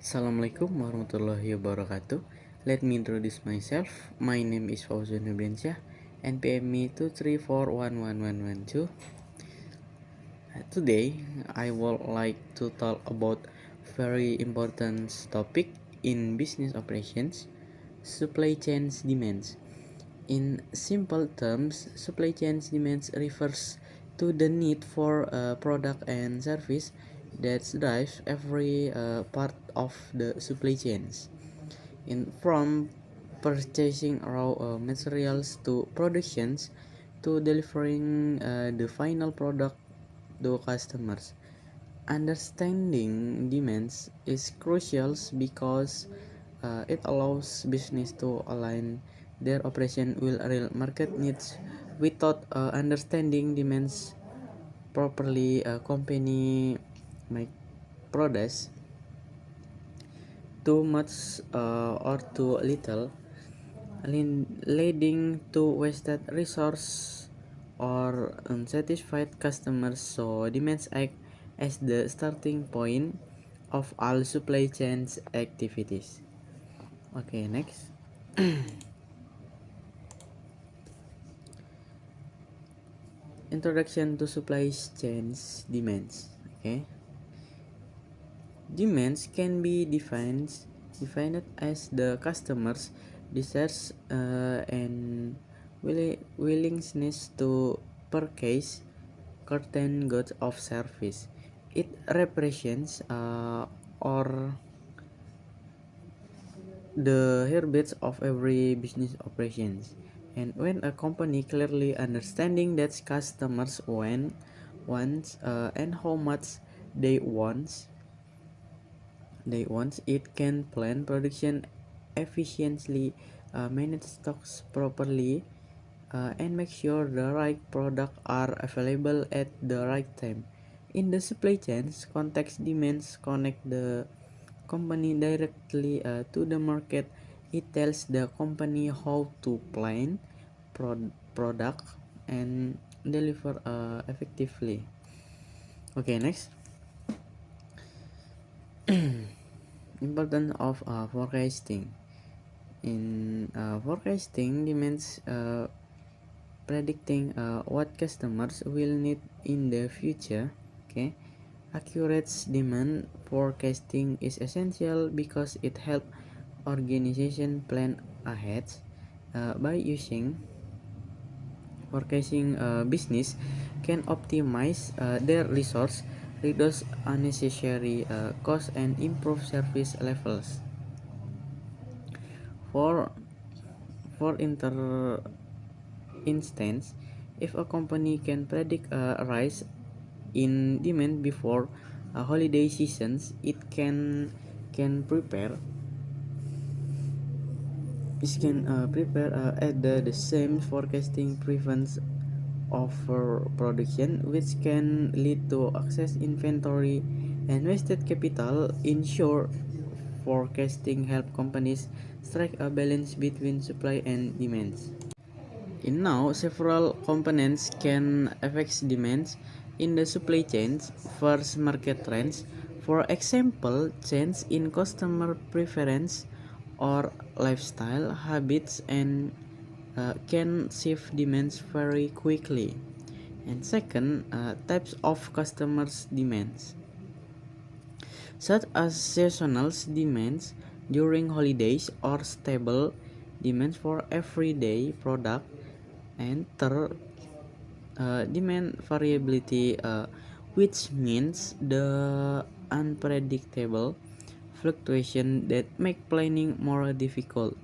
Assalamualaikum warahmatullahi wabarakatuh. Let me introduce myself. My name is Fauzan Nubriansyah, NPM 234111112. Today, I would like to talk about very important topic in business operations, supply chains demands. In simple terms, supply chains demands refers to the need for a product and service that drives every part of the supply chains. From purchasing raw materials to productions to delivering the final product to customers. Understanding demands is crucial because it allows business to align their operation with real market needs. Without understanding demands properly, a company might produce too much or too little, leading to wasted resource or unsatisfied customers. So demands act as the starting point of all supply chains activities. Okay, next. Introduction to supply chains demands. Okay, demands can be defined as the customer's desires and willingness to purchase certain goods of service. It represents or the heartbeat of every business operations. And when a company clearly understanding that customers wants and how much they want it can plan production efficiently, manage stocks properly, and make sure the right product are available at the right time. In the supply chains context, demands connect the company directly to the market. It tells the company how to plan product and deliver effectively. Okay, next. Importance of forecasting. In forecasting demands predicting what customers will need in the future. Okay, accurate demand forecasting is essential because it helps organization plan ahead. By using forecasting, business can optimize their resource, reduce unnecessary costs, and improve service levels. For instance, if a company can predict a rise in demand before holiday seasons, it can prepare at the same forecasting prevents overproduction, which can lead to excess inventory and wasted capital. In short, forecasting help companies strike a balance between supply and demands. In now, several components can affect demands in the supply chains. First, market trends. For example, change in customer preference or lifestyle habits and can shift demands very quickly. And second, types of customers demands, such as seasonal demands during holidays or stable demands for everyday product. And third, demand variability, which means the unpredictable fluctuation that make planning more difficult.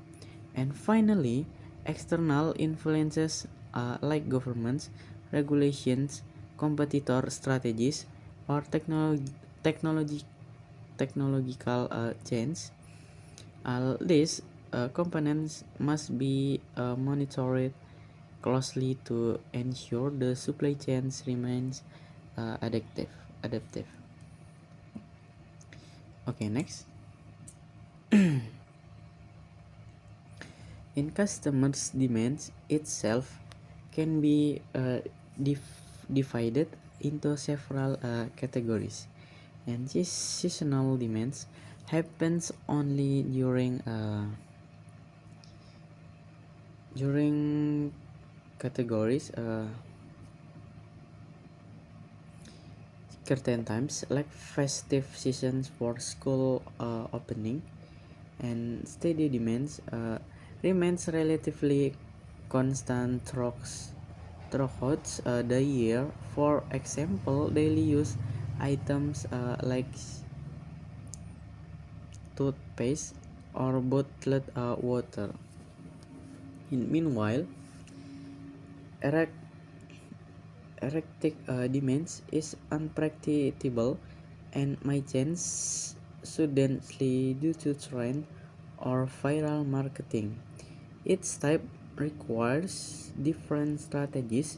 And finally, external influences like governments, regulations, competitor strategies, or technological change. All these components must be monitored closely to ensure the supply chains remains adaptive. Okay, next. In customers' demands itself can be divided into several categories. And these seasonal demands happens only during categories certain times like festive seasons for school opening, and steady demands remains relatively constant throughout the year. For example, daily use items like toothpaste or bottled water. Meanwhile, erect erratic demands is unpredictable and may change suddenly due to trend or viral marketing. Each type requires different strategies.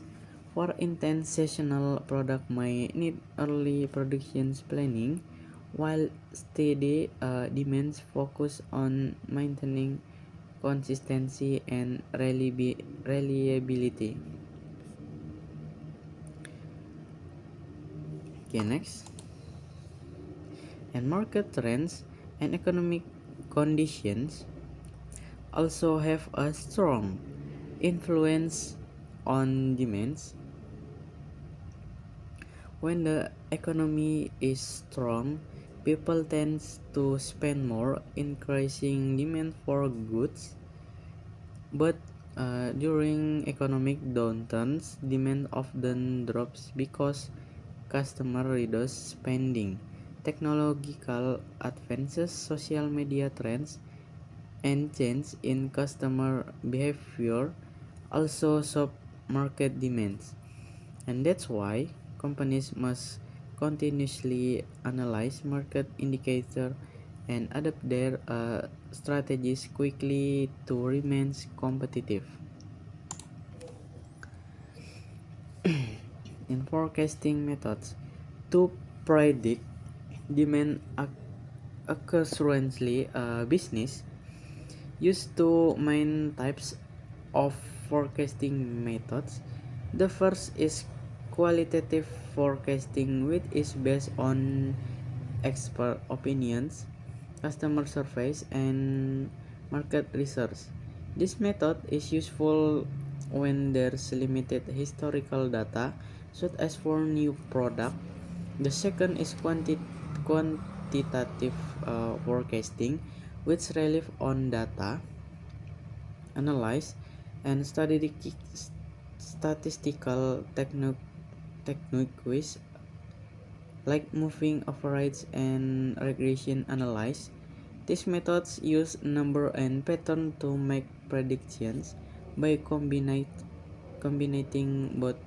For instance, seasonal product may need early production planning, while steady demands focus on maintaining consistency and reliability. Okay, next. And market trends and economic conditions also have a strong influence on demands. When the economy is strong, people tend to spend more, increasing demand for goods. But during economic downturns, demand often drops because customers reduce spending. Technological advances, social media trends, and change in customer behavior also shape market demands. And that's why companies must continuously analyze market indicators and adapt their strategies quickly to remain competitive. In forecasting methods, to predict demand accurately, business use two main types of forecasting methods. The first is qualitative forecasting, which is based on expert opinions, customer surveys, and market research. This method is useful when there's limited historical data, such as for new product. The second is quantitative forecasting, which relies on data, analyze, and statistical techniques like moving average and regression analysis. These methods use number and pattern to make predictions. By combining both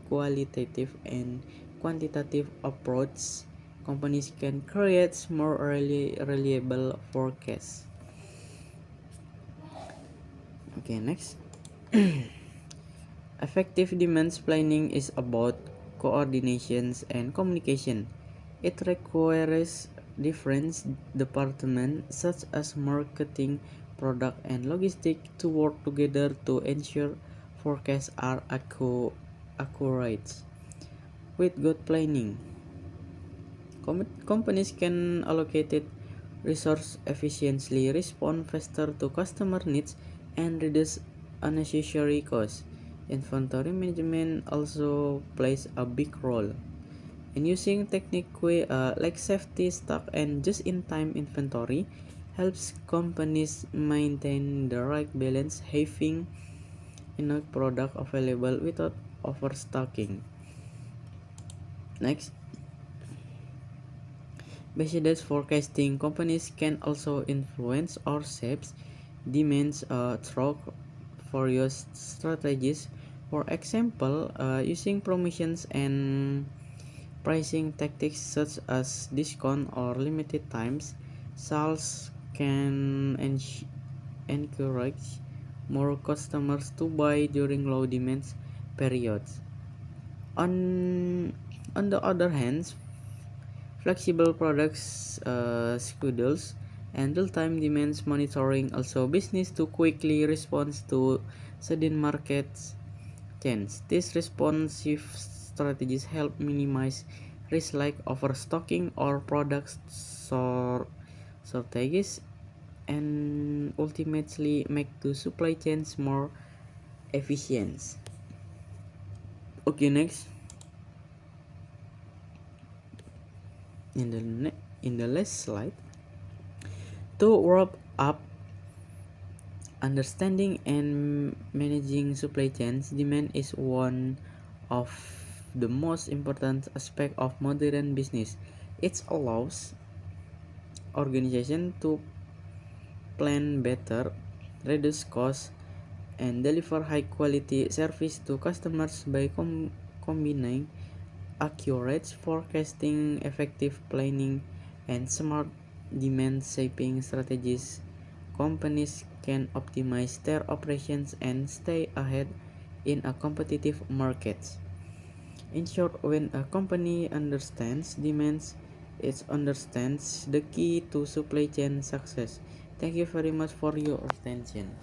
qualitative and quantitative approach, companies can create more reliable forecasts. Okay, next. Effective demand planning is about coordinations and communication. It requires different departments such as marketing, product, and logistics to work together to ensure forecasts are accurate. With good planning, companies can allocate resource efficiently, respond faster to customer needs, and reduce unnecessary costs. Inventory management also plays a big role. And using technique like safety stock and just-in-time inventory helps companies maintain the right balance, having enough product available without overstocking. Next, besides forecasting, companies can also influence or shape demands through various strategies. For example, using promotions and pricing tactics such as discount or limited times sales can encourage more customers to buy during low demand periods. On on the other hand, flexible products schedules and real-time demands monitoring also business to quickly respond to sudden market change. These responsive strategies help minimize risk like overstocking or product shortages and ultimately make the supply chains more efficient. Okay, next in the last slide, to wrap up, understanding and managing supply chains demand is one of the most important aspect of modern business. It allows organization to plan better, reduce costs, and deliver high quality service to customers by combining accurate forecasting, effective planning, and smart demand shaping strategies. Companies can optimize their operations and stay ahead in a competitive market. In short, when a company understands demands, it understands the key to supply chain success. Thank you very much for your attention.